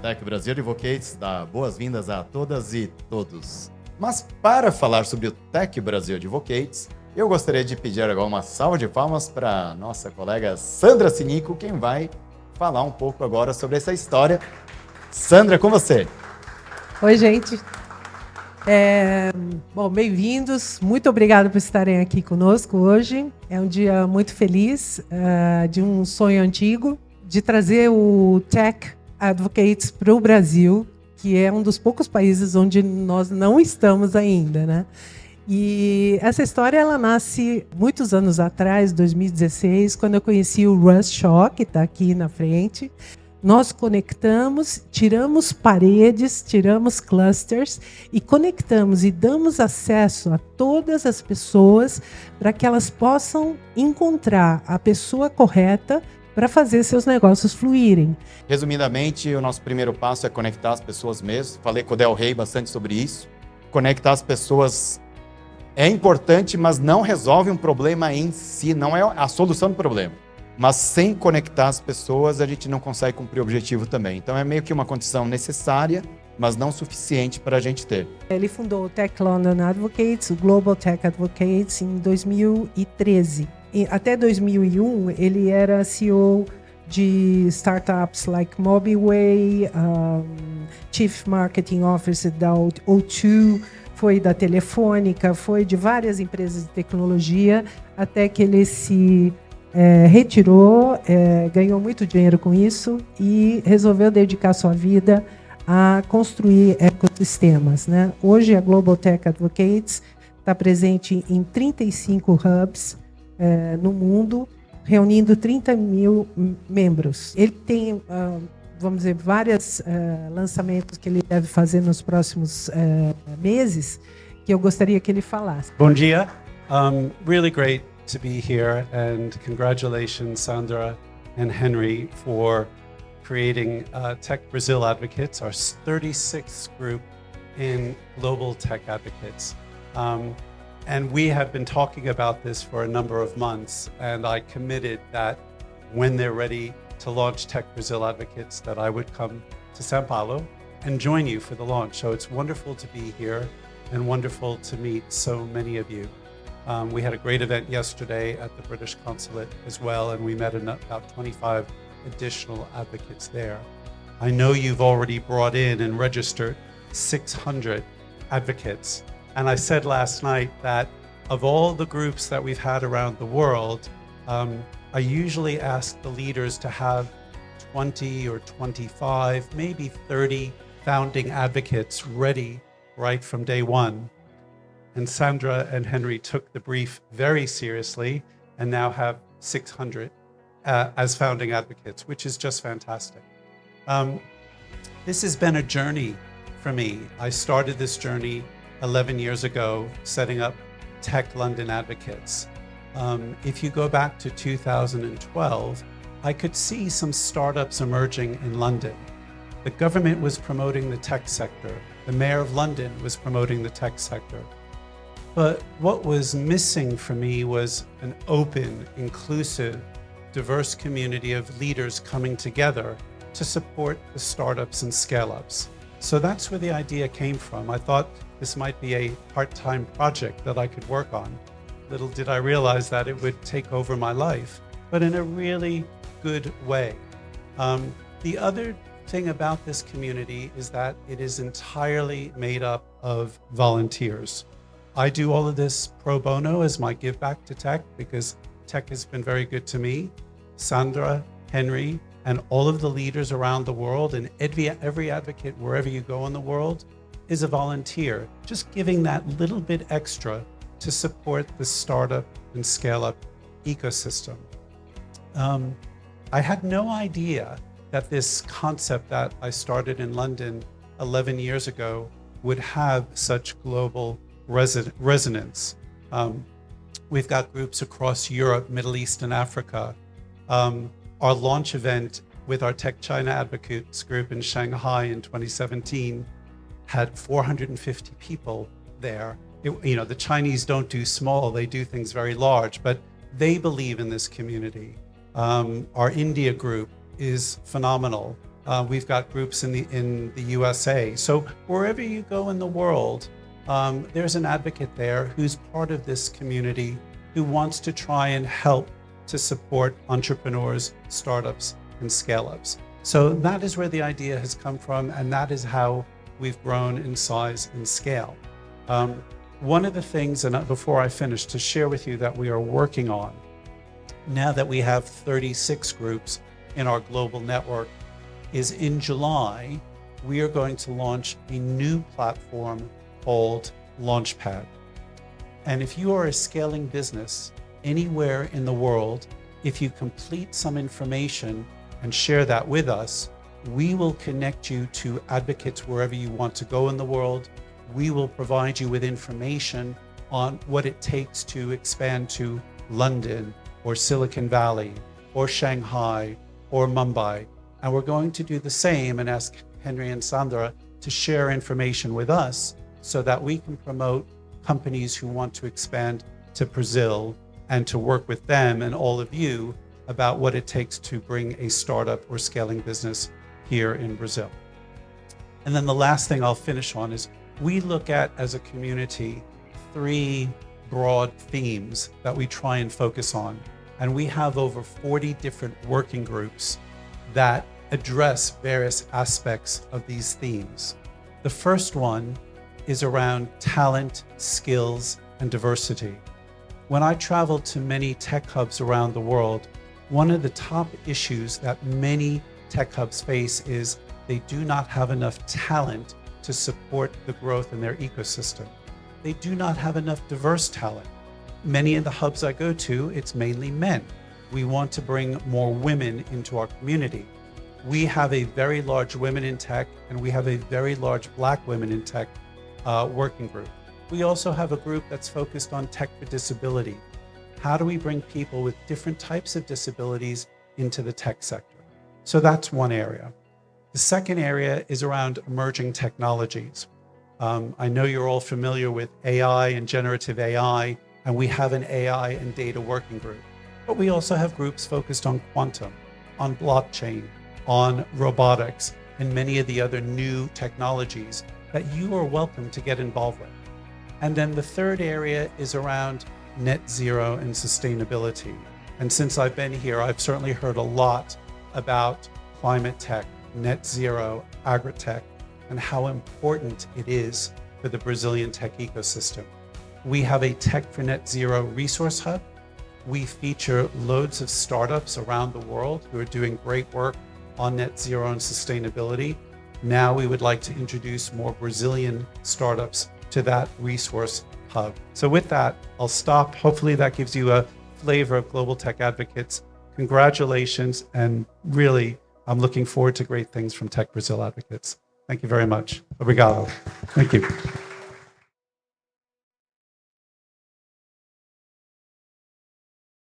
Tech Brasil Advocates dá boas-vindas a todas e todos. Mas para falar sobre o Tech Brasil Advocates, eu gostaria de pedir agora uma salva de palmas para nossa colega Sandra Sinico, quem vai falar um pouco agora sobre essa história. Sandra, com você. Oi, gente. Bom, bem-vindos. Muito obrigada por estarem aqui conosco hoje. É um dia muito feliz, de um sonho antigo, de trazer o Tech Advocates para o Brasil, que é um dos poucos países onde nós não estamos ainda, né? E essa história ela nasce muitos anos atrás, 2016, quando eu conheci o Russ Shaw, que está aqui na frente. Nós conectamos, tiramos paredes, tiramos clusters e conectamos e damos acesso a todas as pessoas para que elas possam encontrar a pessoa correta para fazer seus negócios fluírem. Resumidamente, o nosso primeiro passo é conectar as pessoas mesmo. Falei com o Del Rey bastante sobre isso. Conectar as pessoas é importante, mas não resolve um problema em si, não é a solução do problema. Mas sem conectar as pessoas, a gente não consegue cumprir o objetivo também. Então é meio que uma condição necessária, mas não suficiente para a gente ter. Ele fundou o Tech London Advocates, o Global Tech Advocates, em 2013. E até 2001, ele era CEO de startups like Mobileway, Chief Marketing Officer da O2, foi da Telefônica, foi de várias empresas de tecnologia, até que ele se retirou, ganhou muito dinheiro com isso e resolveu dedicar sua vida a construir ecossistemas, né? Hoje a Global Tech Advocates está presente em 35 hubs no mundo, reunindo 30 mil membros. Ele tem, vamos dizer, vários lançamentos que ele deve fazer nos próximos meses, que eu gostaria que ele falasse. Bom dia. Really great to be here, and congratulations, Sandra and Henry, for creating Tech Brazil Advocates, our 36th group in Global Tech Advocates. And we have been talking about this for a number of months, and I committed that when they're ready to launch Tech Brazil Advocates, that I would come to São Paulo and join you for the launch. So it's wonderful to be here and wonderful to meet so many of you. We had a great event yesterday at the British Consulate as well, and we met about 25 additional advocates there. I know you've already brought in and registered 600 advocates. And I said last night that of all the groups that we've had around the world, I usually ask the leaders to have 20 or 25, maybe 30 founding advocates ready right from day one. And Sandra and Henry took the brief very seriously and now have 600 as founding advocates, which is just fantastic. This has been a journey for me. I started this journey 11 years ago, setting up Tech London Advocates. If you go back to 2012, I could see some startups emerging in London. The government was promoting the tech sector. The mayor of London was promoting the tech sector. But what was missing for me was an open, inclusive, diverse community of leaders coming together to support the startups and scale-ups. So that's where the idea came from. I thought this might be a part-time project that I could work on. Little did I realize that it would take over my life, but in a really good way. The other thing about this community is that it is entirely made up of volunteers. I do all of this pro bono as my give back to tech because tech has been very good to me. Sandra, Henry, and all of the leaders around the world and every advocate wherever you go in the world is a volunteer, just giving that little bit extra to support the startup and scale up ecosystem. I had no idea that this concept that I started in London 11 years ago would have such global resonance. We've got groups across Europe, Middle East, and Africa. Our launch event with our Tech China Advocates group in Shanghai in 2017 had 450 people there. The Chinese don't do small, they do things very large, but they believe in this community. Our India group is phenomenal. We've got groups in the USA. So wherever you go in the world, there's an advocate there who's part of this community who wants to try and help to support entrepreneurs, startups, and scale-ups. So that is where the idea has come from, and that is how we've grown in size and scale. One of the things, and before I finish, to share with you that we are working on, now that we have 36 groups in our global network, is in July, we are going to launch a new platform called Launchpad. And if you are a scaling business anywhere in the world, if you complete some information and share that with us, we will connect you to advocates wherever you want to go in the world. We will provide you with information on what it takes to expand to London or Silicon Valley or Shanghai or Mumbai. And we're going to do the same and ask Henry and Sandra to share information with us so that we can promote companies who want to expand to Brazil and to work with them and all of you about what it takes to bring a startup or scaling business here in Brazil. And then the last thing I'll finish on is we look at, as a community, 3 broad themes that we try and focus on. And we have over 40 different working groups that address various aspects of these themes. The first one is around talent, skills, and diversity. When I travel to many tech hubs around the world, one of the top issues that many tech hubs face is they do not have enough talent to support the growth in their ecosystem. They do not have enough diverse talent. Many of the hubs I go to, it's mainly men. We want to bring more women into our community. We have a very large women in tech, and we have a very large Black women in tech working group. We also have a group that's focused on tech for disability. How do we bring people with different types of disabilities into the tech sector? So that's one area. The second area is around emerging technologies. I know you're all familiar with AI and generative AI, and we have an AI and data working group. But we also have groups focused on quantum, on blockchain, on robotics, and many of the other new technologies that you are welcome to get involved with. And then the third area is around net zero and sustainability. And since I've been here, I've certainly heard a lot about climate tech, net zero, agri-tech, and how important it is for the Brazilian tech ecosystem. We have a Tech for Net Zero resource hub. We feature loads of startups around the world who are doing great work on net zero and sustainability. Now we would like to introduce more Brazilian startups to that resource hub. So with that, I'll stop. Hopefully that gives you a flavor of Global Tech Advocates. Congratulations, and really, I'm looking forward to great things from Tech Brazil Advocates. Thank you very much. Obrigado. Thank you.